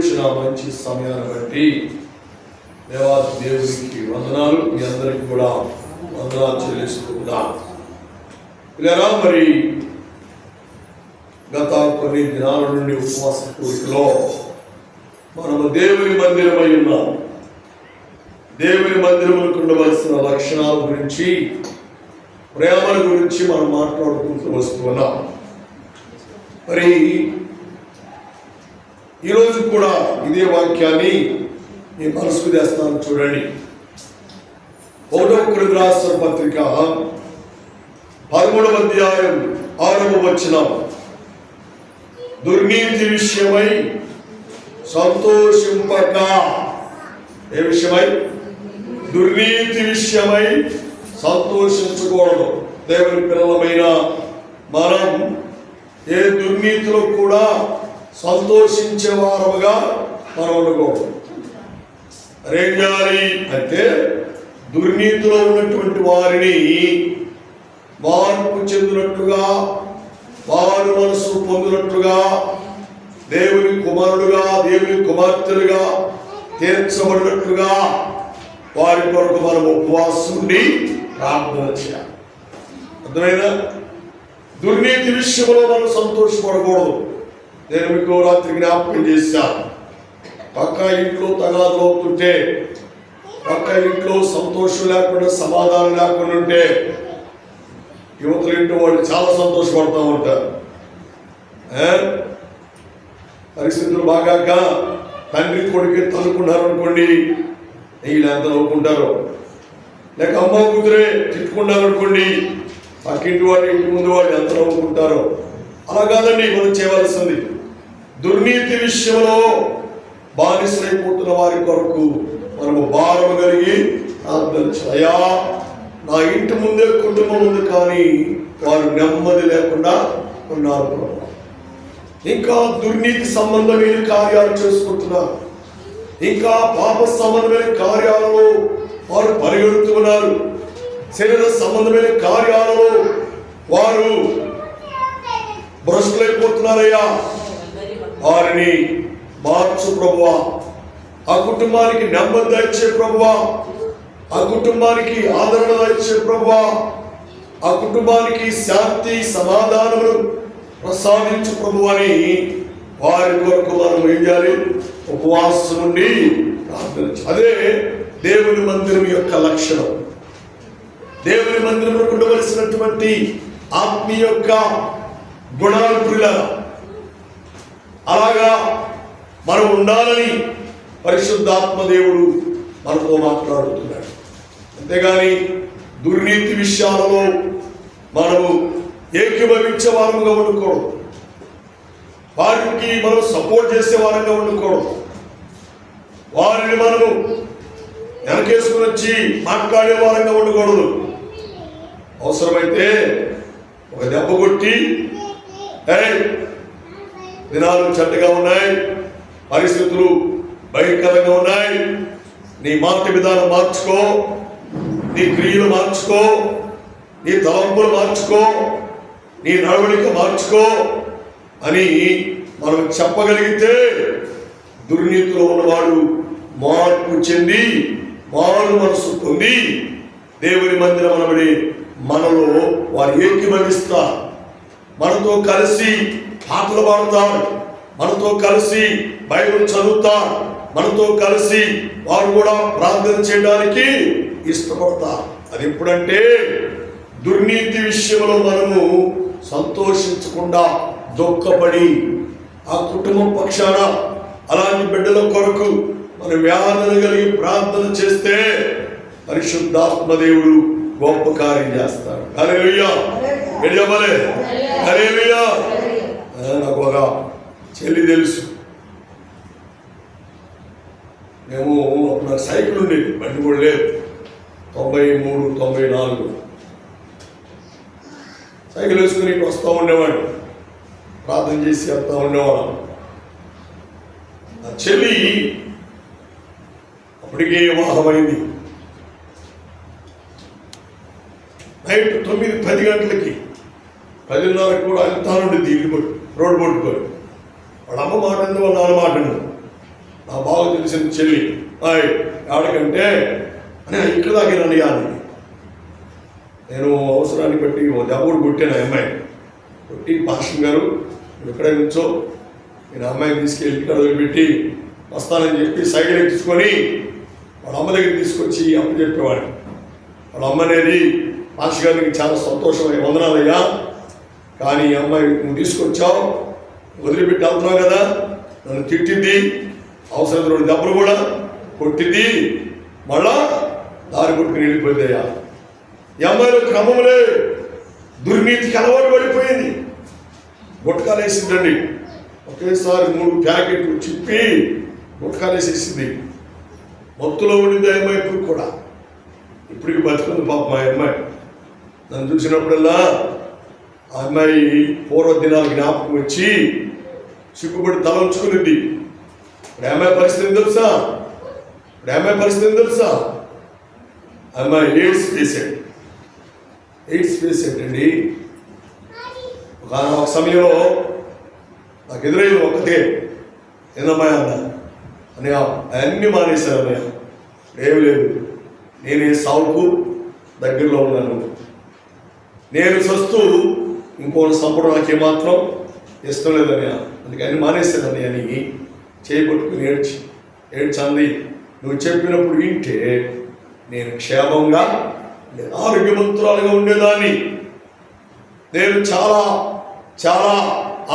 ఇచ్చిన మంచి సమయాన్ని బట్టి దేవాది దేవునికి వందనాలు. మీ అందరికి కూడా వందనాలు చెల్లిస్తున్నా. ఇలా మరి గత కొన్ని దినాల నుండి ఉపవాస కూడికలో మనము దేవుని మందిరమై ఉన్నాం. దేవుని మందిరములకు ఉండవలసిన లక్షణాల గురించి, ప్రేమల గురించి మనం మాట్లాడుకుంటూ వస్తున్నాం. మరి ఈరోజు కూడా ఇదే వాక్యాన్ని మీ మనసుకు తెస్తాను. చూడండి, 1వ కొరింథీయులకు రాసిన పత్రిక 13వ అధ్యాయం 6వ వచనం, దుర్నీతి విషయమై సంతోషింపక. ఏ విషయమై? దుర్నీతి విషయమై సంతోషించకూడదు. దేవుని పిల్లలమైన మనం ఏ దుర్నీతిలో కూడా సంతోషించే వారముగా మనం ఉండకూడదు. అరేం చేయాలి అంటే, దుర్నీతిలో ఉన్నటువంటి వారిని మార్పు చెందినట్లుగా, వారు మనసు పొందినట్లుగా, దేవుని కుమారుడుగా, దేవుని కుమార్తెలుగా తీర్చబడినట్లుగా వారి కొరకు మనం ఉపవాసం ఉండి ప్రార్థన చేయాలి. అర్థమైనా? దుర్నీతి విషయంలో మనం సంతోషపడకూడదు. నేను మీకు రాత్రి జ్ఞాపకం చేశాను. పక్క ఇంట్లో తగాదులు అవుతుంటే, పక్క ఇంట్లో సంతోషం లేకుండా, సమాధానం లేకుండా ఉంటే, యువతలు ఇంటి వాళ్ళు చాలా సంతోషపడుతూ ఉంటారు. పరిస్థితులు బాగాక తండ్రి కొడుకు తనుకున్నారు అనుకోండి, వీళ్ళు ఎంత నవ్వుకుంటారు. లేక అమ్మ కూతురే తిట్టుకున్నారు అనుకోండి, పక్కింటి వాళ్ళు, ఇంటి ముందు వాళ్ళు ఎంత నవ్వుకుంటారో. అలా కాదండి మనం చేయవలసింది. దుర్నీతి విషయంలో బానిసైపోతున్న వారి కొరకు మనము భారము కలిగి ప్రార్థన చేయాలి. అయ్యా, నా ఇంటి ముందే కుటుంబం ఉంది, కానీ వారు నెమ్మది లేకుండా ఉన్నారు. ఇంకా దుర్నీతి సంబంధమైన కార్యాలు చేసుకుంటున్నారు, ఇంకా పాప సంబంధమైన కార్యాలలో వారు పరిగెడుతున్నారు, శరీర సంబంధమైన కార్యాలలో వారు భ్రష్టులైపోతున్నారయ్యా. వారిని మార్చు ప్రభువా. ఆ కుటుంబానికి నెమ్మది ఇచ్చే ప్రభువా, ఆ కుటుంబానికి ఆదరణ ఇచ్చే ప్రభువా, ఆ కుటుంబానికి శాంతి సమాధానములు ప్రసాదించు ప్రభు అని వారి కొరకు మనం ఏం చేయాలి? ఉపవాసం ఉండి ప్రార్థన. అదే దేవుని మందిరం యొక్క లక్షణం. దేవుని మందిరంలో ఉండవలసినటువంటి ఆత్మీయ యొక్క గుణాలు ప్రియుల. అలాగా మనం ఉండాలని పరిశుద్ధాత్మ దేవుడు మనతో మాట్లాడుతున్నాడు. అంతేగాని దుర్నీతి విషయాలలో మనము ఏకీభవించే వారంగా ఉండకూడదు. వారికి మనం సపోర్ట్ చేసే వారంగా ఉండకూడదు. వారిని మనము వెనకేసుకుని వచ్చి మాట్లాడే వారంగా ఉండకూడదు. అవసరమైతే ఒక దెబ్బ కొట్టి, దినాలు చెడ్డగా ఉన్నాయి, పరిస్థితులు భయంకరంగా ఉన్నాయి, నీ మాట విధానం మార్చుకో, నీ క్రియలు మార్చుకో, నీ తలంపులు మార్చుకో, నీ నడవడిక మార్చుకో అని మనం చెప్పగలిగితే, దుర్నీతిలో ఉన్నవాడు మార్పు చెంది మారు మనసు పొంది దేవుని మందిరం అనబడి మనలో వారు ఏకీభవిస్తారు. మనతో కలిసి పాటలు పాడుతారు, మనతో కలిసి బైబిల్ చదువుతారు, మనతో కలిసి వారు కూడా ప్రార్థన చేయడానికి ఇష్టపడతారు. అది ఎప్పుడంటే, దుర్నీతి విషయంలో మనము సంతోషించకుండా దుఃఖపడి, ఆ కుటుంబం పక్షాన అలాంటి బిడ్డల కొరకు మనం వేదన కలిగి ప్రార్థన చేస్తే పరిశుద్ధాత్మ దేవుడు గొప్ప కార్యం చేస్తాడు. హల్లెలూయా. హల్లెలూయా. నాకు ఒక చెల్లి తెలుసు. మేము అప్పుడు సైకిల్ ఉండేది, బండి కూడా లేదు. 93, 94 సైకిల్ వేసుకుని వస్తూ ఉండేవాడు, ప్రార్థన చేసి వెళ్తూ ఉండేవాడు. నా చెల్లి అప్పటికే వివాహమైంది. నైట్ 9-10 గంటలకి 10:30 కూడా వెళ్తా ఉండేది ఇల్లు రోడ్డు పట్టుకొని. వాళ్ళ అమ్మ మాట వాళ్ళ నాన్న మాట బాగా తెలిసిన చెల్లి ఆడకంటే అని ఇక్కడ దాకా అడిగాను. నేను అవసరాన్ని బట్టి ఓ దెబ్బడు కొట్టాను ఆ అమ్మాయి. కొట్టి పాస్టర్ గారు ఎక్కడే నుంచో నేను అమ్మాయిని తీసుకెళ్ళి ఇక్కడ వదిలిపెట్టి వస్తానని చెప్పి సైకిల్ ఎక్కించుకొని వాళ్ళ అమ్మ దగ్గర తీసుకొచ్చి అప్పు చెప్పేవాడు. వాళ్ళ అమ్మ అనేది పాస్టర్ గారికి చాలా సంతోషమై వందనాలయ్యా, కానీ ఈ అమ్మాయి నువ్వు తీసుకొచ్చావు, వదిలిపెట్టి వెళ్తున్నావు కదా, నన్ను తిట్టింది, అవసరం 2 దెబ్బలు కూడా కొట్టింది, మళ్ళా దారి కొట్టుకుని వెళ్ళిపోయిందయ్యా. ఈ అమ్మాయిలో క్రమంలో దుర్నీతికి అలవాటు పడిపోయింది. గుట్కాలేసిందండి. ఒకేసారి 3 ప్యాకెట్లు చిప్పి గుట్కాలేసేసింది. మత్తులో ఉండింది ఆ అమ్మాయి. ఇప్పుడు కూడా ఇప్పటికి బతుకుంది పాప మా అమ్మాయి. నన్ను చూసినప్పుడల్లా ఆ అమ్మాయి పూర్వ దినాలు జ్ఞాపకం వచ్చి సిగ్గుపడి తల ఉంచుకునింది. ఇప్పుడు అమ్మాయి పరిస్థితి తెలుసా? అమ్మాయి ఎయిడ్స్ పేషెంట్ అండి. ఒక సమయంలో నాకు ఎదురైన ఒక్కతే, ఏందమ్మాయి అన్నయ్య అన్నీ మానేశాను అన్నయ్య, ఏమి లేదు, నేనే సావుకు దగ్గరలో ఉన్నాను, నేను సస్తూ ఇంకోటి సంపడం నాకు ఏమాత్రం ఇష్టం లేదన్నయ్య, అందుకే అన్ని మానేశాను అన్నయ్య అని చేయబట్టుకుని ఏడ్చంది. నువ్వు చెప్పినప్పుడు వింటే నేను క్షేమంగా ఆరోగ్యవంతురాలుగా ఉండేదాన్ని, నేను చాలా చాలా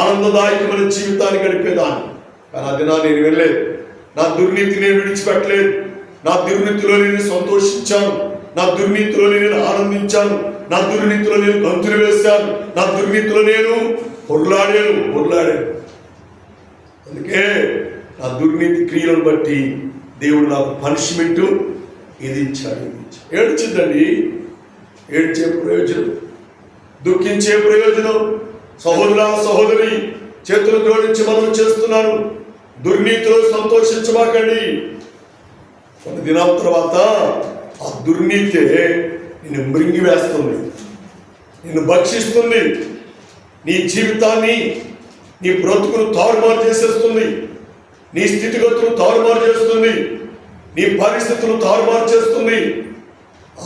ఆనందదాయకమైన జీవితాన్ని గడిపేదాన్ని. కానీ అది నేను వెళ్ళలేదు. నా దుర్నీతి నేను విడిచిపెట్టలేదు. నా దుర్నీతిలో నేను సంతోషించాను, నా దుర్నీతిలో నేను ఆనందించాను, నా దుర్నీతిలో నేను గంతులు వేశాను, నా దుర్నీతిలో నేను పొర్లాడాను. అందుకే నా దుర్నీతి క్రియలను బట్టి దేవుడు నాకు పనిష్మెంట్ విధించాడు. ఏడ్చిందండి. ఏడ్చే ప్రయోజనం, దుఃఖించే ప్రయోజనం. సహోదరి చేతులు జోడించి మనం చేస్తున్నాను, దుర్నీతిలో సంతోషించబాకండి. కొన్ని దినాల తర్వాత ఆ దుర్నీతే నిన్ను మృంగి వేస్తుంది, నిన్ను భక్షిస్తుంది, నీ జీవితాన్ని, నీ బ్రతుకును తారుమారు చేసేస్తుంది, నీ స్థితిగతులు తారుమారు చేస్తుంది, నీ పరిస్థితులు తారుమారు చేస్తుంది.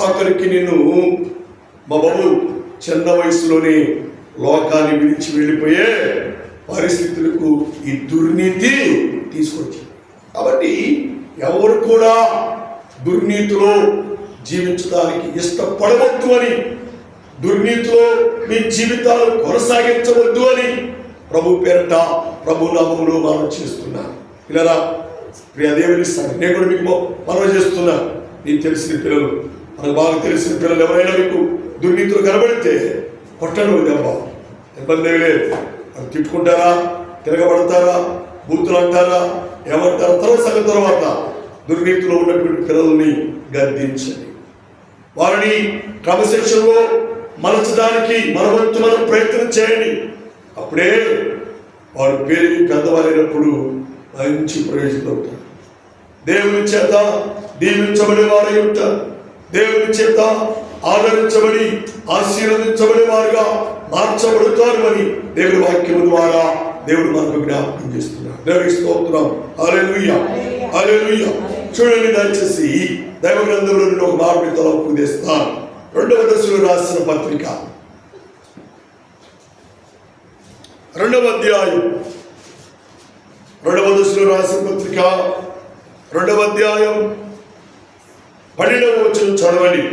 ఆఖరికి నిన్ను మా బాబు చిన్న వయసులోనే లోకాన్ని విడిచి వెళ్ళిపోయే పరిస్థితులకు ఈ దుర్నీతి తీసుకొచ్చింది. కాబట్టి ఎవరు కూడా దుర్నీతిలో జీవించడానికి ఇష్టపడవద్దు అని, దుర్నీతిలో మీ జీవితాలు కొనసాగించవద్దు అని ప్రభు పేరట ప్రభు నామములో మనం చేస్తున్నాను. ఇలా ప్రియ దేవుని నేను కూడా మీకు మనం చేస్తున్నా. నీకు తెలిసిన పిల్లలు, మనకు బాగా తెలిసిన పిల్లలు ఎవరైనా మీకు దుర్నీతులు కనబడితే కొట్టండి దెబ్బ, ఇబ్బంది ఏమి లేదు. వాళ్ళు తిట్టుకుంటారా, తిరగబడతారా, బూతులు అంటారా, ఏమంటారా, తర్వాత దుర్నీతిలో ఉన్నటువంటి పిల్లల్ని గద్దించండి. వారిని క్రమశిక్షణలో మలచడానికి మన వంతు మనం ప్రయత్నం చేయండి. అప్పుడే వారు పెరిగి పెద్దవారైనప్పుడు మంచి ప్రయోజనం అవుతారు. దేవుని చేత దీవించబడే వారై ఉంటారు. దేవుని చేత ఆదరించబడి ఆశీర్వదించబడే వారుగా మార్చబడతారు అని దేవుని వాక్యం ద్వారా దేవుడు మనకు జ్ఞాపకం చేస్తున్నాడు. దేవునికి స్తోత్రం. హల్లెలూయా, హల్లెలూయా. చూడండి, దయచేసి దైవ గ్రంథంలో నుండి ఒక మాట తలపు చేస్తాను. 2వ దశలో రాసిన పత్రిక 2వ అధ్యాయం, 2వ దశలో రాసిన పత్రిక 2వ అధ్యాయం 12వ వచనం చదవండి.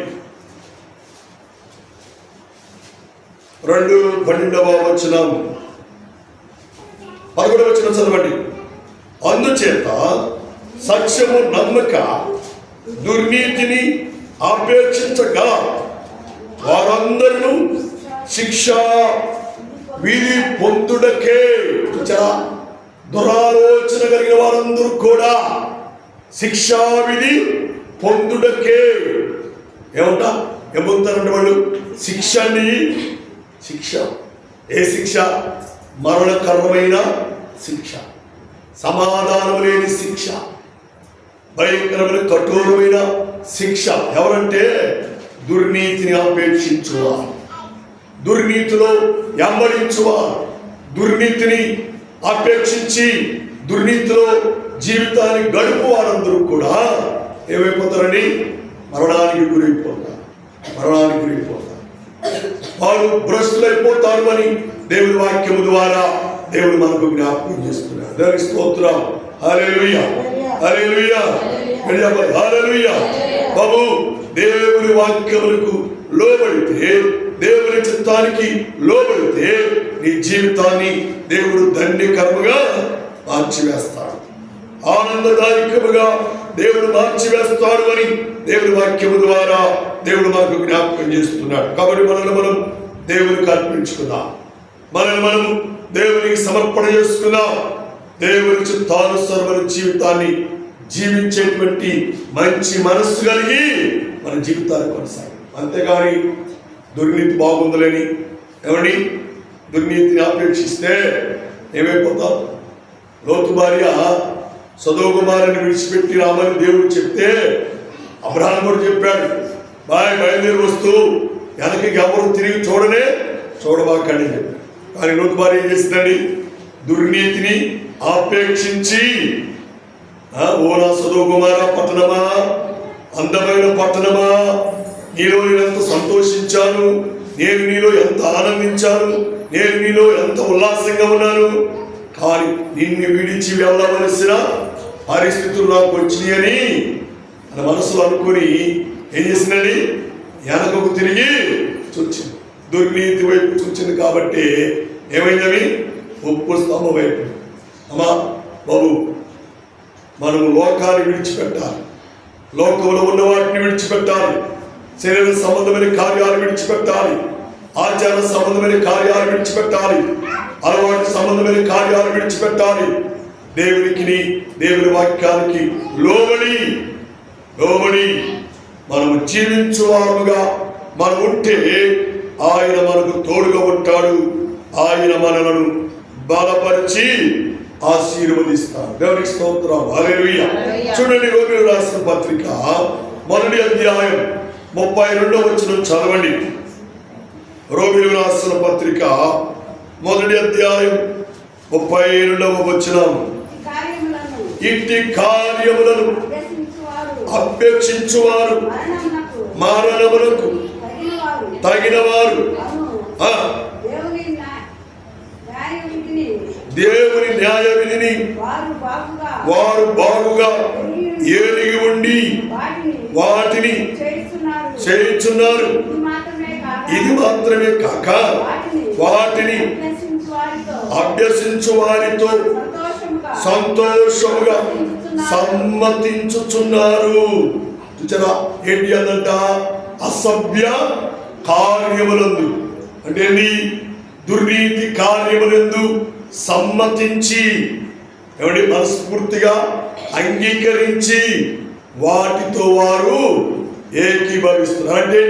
2:12 వచనం 11వ వచనం చదవండి. అందుచేత సత్యము నమ్మక దుర్నీతిని ఆపేక్షించక వారందరూ శిక్ష విధి పొందుటకే, దురాలోచన కలిగిన వారందరూ కూడా శిక్షా విధి పొందుటకే ఏమంటారంటే వాళ్ళు శిక్ష. ఏ శిక్ష? మరణకరమైన శిక్ష, సమాధానం లేని శిక్ష, భయంకరమైన కఠోరమైన శిక్ష. ఎవరంటే దుర్నీతిని ఆపేక్షించువారు, దుర్నీతిలో వెంబడించువారు, దుర్నీతిని ఆపేక్షించి దుర్నీతిలో జీవితాన్ని గడుపు వారందరూ కూడా ఏమైపోతారని మరణానికి గురైపోతారు. వారు భ్రష్టులైపోతారు అని దేవుని వాక్యము ద్వారా దేవుడు మనకు జ్ఞాపకం చేస్తున్నారు. దేవుని స్తోత్రం. హల్లెలూయా, హల్లెలూయా, హల్లెలూయా. బాబు, దేవుని వాక్యములకు లోబడితే, దేవుని చిత్తానికి లోబడితే నీ జీవితాన్ని దేవుడు ధన్యకరముగా మార్చివేస్తాడు, ఆనందదాయకముగా దేవుడు మార్చివేస్తాడు అని దేవుని వాక్యము ద్వారా దేవుడు మనకు జ్ఞాపకం చేస్తున్నాడు. కాబట్టి మనల్ని మనం దేవునికి అర్పించుకుందాం, మనల్ని మనం దేవునికి సమర్పణ చేసుకుందాం. దేవుని చిత్తానుసారమైన జీవితాన్ని జీవించేటువంటి మంచి మనస్సు కలిగి మన జీవితాన్ని కొనసాగి, అంతేగాని దుర్నీతి బాగుందలేని ఎవరిని దుర్నీతిని ఆపేక్షిస్తే ఏమైపోతాం? లోతు భార్య సొదొమ కుమారుని విడిచిపెట్టి రామని దేవుడు చెప్తే అబ్రహాము కూడా చెప్పాడు, బయలుదేరి వస్తూ వెనక్కి ఎవరు తిరిగి చూడబాకండి చెప్పాడు. కానీ లోతు భార్య ఏం చేసిందండి? దుర్నీతిని ఆపేక్షించి, ఓ నా సొదొమ కుమార పట్టణమా, అందమైన పట్టణమా, నీలో నేను ఎంత సంతోషించాను, నేను నీలో ఎంత ఆనందించాను, నేను నీలో ఎంత ఉల్లాసంగా ఉన్నాను, కానీ నిన్ను విడిచి వెళ్ళవలసిన పరిస్థితులు నాకు వచ్చినాయని మన మనసులో అనుకుని ఏం చేసిందండి? వెనకకు తిరిగి చూచింది, దుర్నీతి వైపు చూచింది. కాబట్టి ఏమైందని? ఉప్పు స్తంభం వైపు. అమ్మా బాబు, మనము లోకాన్ని విడిచిపెట్టాలి, లోకంలో ఉన్న వాటిని విడిచిపెట్టాలి, శరీర సంబంధమైన కార్యాలు విడిచిపెట్టాలి, ఆచార సంబంధమైన కార్యాలు విడిచిపెట్టాలి, అలవాటు సంబంధమైన కార్యాలు విడిచిపెట్టాలి. దేవుని వాక్యానికి లోబడి మనము జీవించువారుగా మనం ఉంటే ఆయన మనకు తోడుగా ఉంటాడు. ఆయన మనలను బలపరిచి ఆశీర్వదిస్తాడు. దేవునికి స్తోత్రం. హల్లెలూయా. చూడండి, రోమీయులకు రాసిన పత్రిక 1వ అధ్యాయం 32వ వచనం చదవండి. రోమీయులకు రాసిన పత్రిక 1వ అధ్యాయం 32వ వచనం. ఇట్టి కార్యములను అపేక్షించువారు మరణమునకు తగినవారు, దేవుని న్యాయ విధిని వారు బాగుగా ఎరిగి ఉండి వాటిని చేయుచున్నారు. ఇది మాత్రమే కాక వాటిని అభ్యసించు వారితో సంతోషముగా సమ్మతించుచున్నారు. చూచారా? ఏంటి అదంట? అసభ్య కార్యములందు, అంటే దుర్నీతి కార్యములందు సమ్మతించి, ఎవరి మనస్ఫూర్తిగా అంగీకరించి వాటితో వారు ఏకీభవిస్తున్నారు. అంటే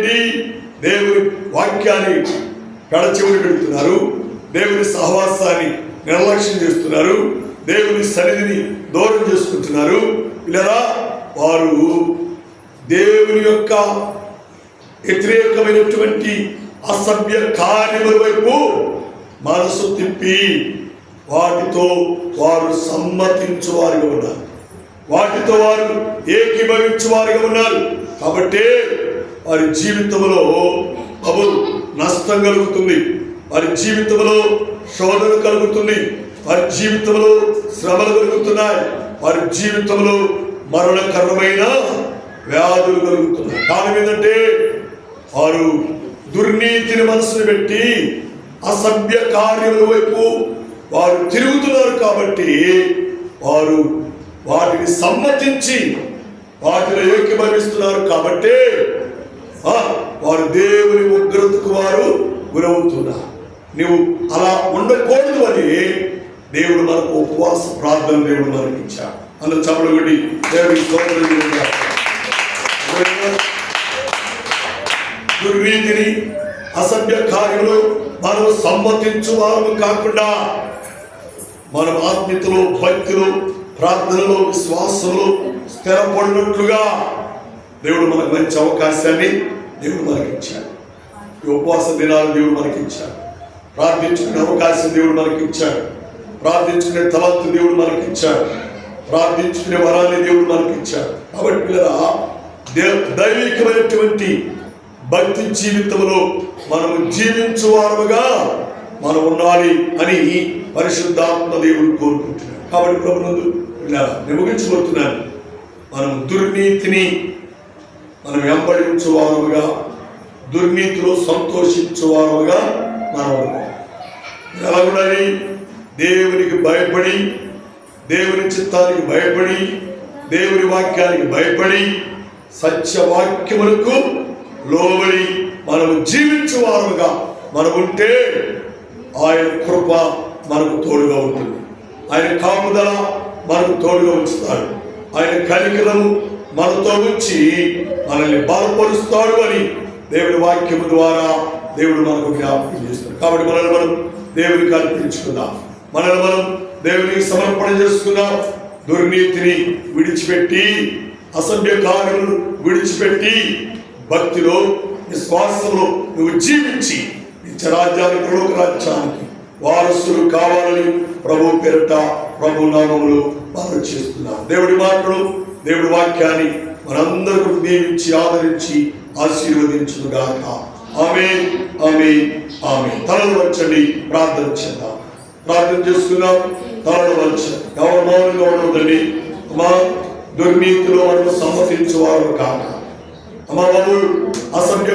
దేవుని వాక్యాన్ని పెడచెవిని పెడుతున్నారు, దేవుని సహవాసాన్ని నిర్లక్ష్యం చేస్తున్నారు, దేవుని సన్నిధిని దూరం చేసుకుంటున్నారు. ఇలా వారు దేవుని యొక్క వ్యతిరేకమైనటువంటి అసభ్య కార్యముల వైపు మనసు తిప్పి వాటితో వారు సమ్మతించువారుగా ఉన్నారు, వాటితో వారు ఏకీభవించువారుగా ఉన్నారు. కాబట్టి వారి జీవితంలో నష్టం కలుగుతుంది, వారి జీవితంలో శోధన కలుగుతుంది, వారి జీవితంలో శ్రమలు కలుగుతున్నాయి, వారి జీవితంలో మరణకరమైన వ్యాధులు కలుగుతున్నాయి. కారణం ఏంటంటే వారు దుర్నీతిని మనసును పెట్టి అసభ్య కార్యముల వైపు వారు తిరుగుతున్నారు. కాబట్టి వారు వాటిని సమ్మతించి వాటిని ఏకీభవిస్తున్నారు. కాబట్టి వారు దేవుని ఉగ్రతకు వారు గురవుతున్నారు. నువ్వు అలా ఉండకూడదు అని దేవుడు మనకు ఉపవాస ప్రార్థన దేవుడు మనకి ఇచ్చాడు. అందులో చపడగొట్టి దేవుడికి దుర్నీతిని అసభ్య కార్యములు మనం సమ్మతించు వారు కాకుండా మనం ఆత్మీయతలో, భక్తిలో, ప్రార్థనలో, విశ్వాసంలో స్థిరపడినట్లుగా దేవుడు మనకు మంచి అవకాశాన్ని దేవుడు మనకి ఇచ్చాడు. ఈ ఉపవాస దినాలు దేవుడు మనకి ఇచ్చాడు, ప్రార్థించుకునే అవకాశం దేవుడు మనకి ఇచ్చాడు. ప్రార్థించుకునే తలంతు దేవుడు మనకి ఇచ్చాడు, ప్రార్థించుకునే వరాన్ని దేవుడు మనకి ఇచ్చాడు. కాబట్టి పిల్లరా, దైవికమైనటువంటి భక్తి జీవితంలో మనము జీవించువారుగా మనం ఉండాలి అని పరిశుద్ధాత్మ దేవుడు కోరుకుంటున్నాడు. కాబట్టి ప్రభునందు నేను ముగించబోతున్నాను. మనం దుర్నీతిని మనం వెంబడించువారుగా, దుర్నీతిలో సంతోషించువారుగా మనం ఎలా ఉండాలి? దేవునికి భయపడి, దేవుని చిత్తానికి భయపడి, దేవుని వాక్యానికి భయపడి, సత్యవాక్యములకు లోబడి మనము జీవించువారుగా మనం ఉంటే ఆయన కృప మనకు తోడుగా ఉంటుంది. ఆయన కాపుదల మనకు తోడుగా ఉంచుతాడు. ఆయన కనికరము మనతో ఉంచి మనల్ని బలపరుస్తాడు అని దేవుడి వాక్యము ద్వారా దేవుడు మనకు జ్ఞాపకం చేస్తాడు. కాబట్టి మనల్ని మనం దేవునికి అర్పించుకుందాం, మనల్ని మనం దేవునికి సమర్పణ చేసుకుందాం. దుర్నీతిని విడిచిపెట్టి, అసభ్య కార్యములను విడిచిపెట్టి, భక్తిలో, విశ్వాసంలో నువ్వు జీవించి నిత్యరాజ్యానికి, పరలోక రాజ్యానికి వారసులు కావాలని ప్రభు పేరిట, ప్రభు నామములో మనం చేస్తున్నాం. దేవుడి మాటలు, దేవుడి వాక్యాన్ని మనందరూ దీవించి ఆదరించి ఆశీర్వదించుగాక. ఆమేన్, ఆమేన్, ఆమేన్. తలలు వంచండి, ప్రార్థన చేద్దాం. ప్రార్థన చేసుకుందాం. తలలు వంచండి. ఎవరు మౌనంగా ఉండదండి. అమ్మా, దుర్నీతిలో మనం సమ్మతించేవారు కాక, అమ్మా బాబు, అసభ్య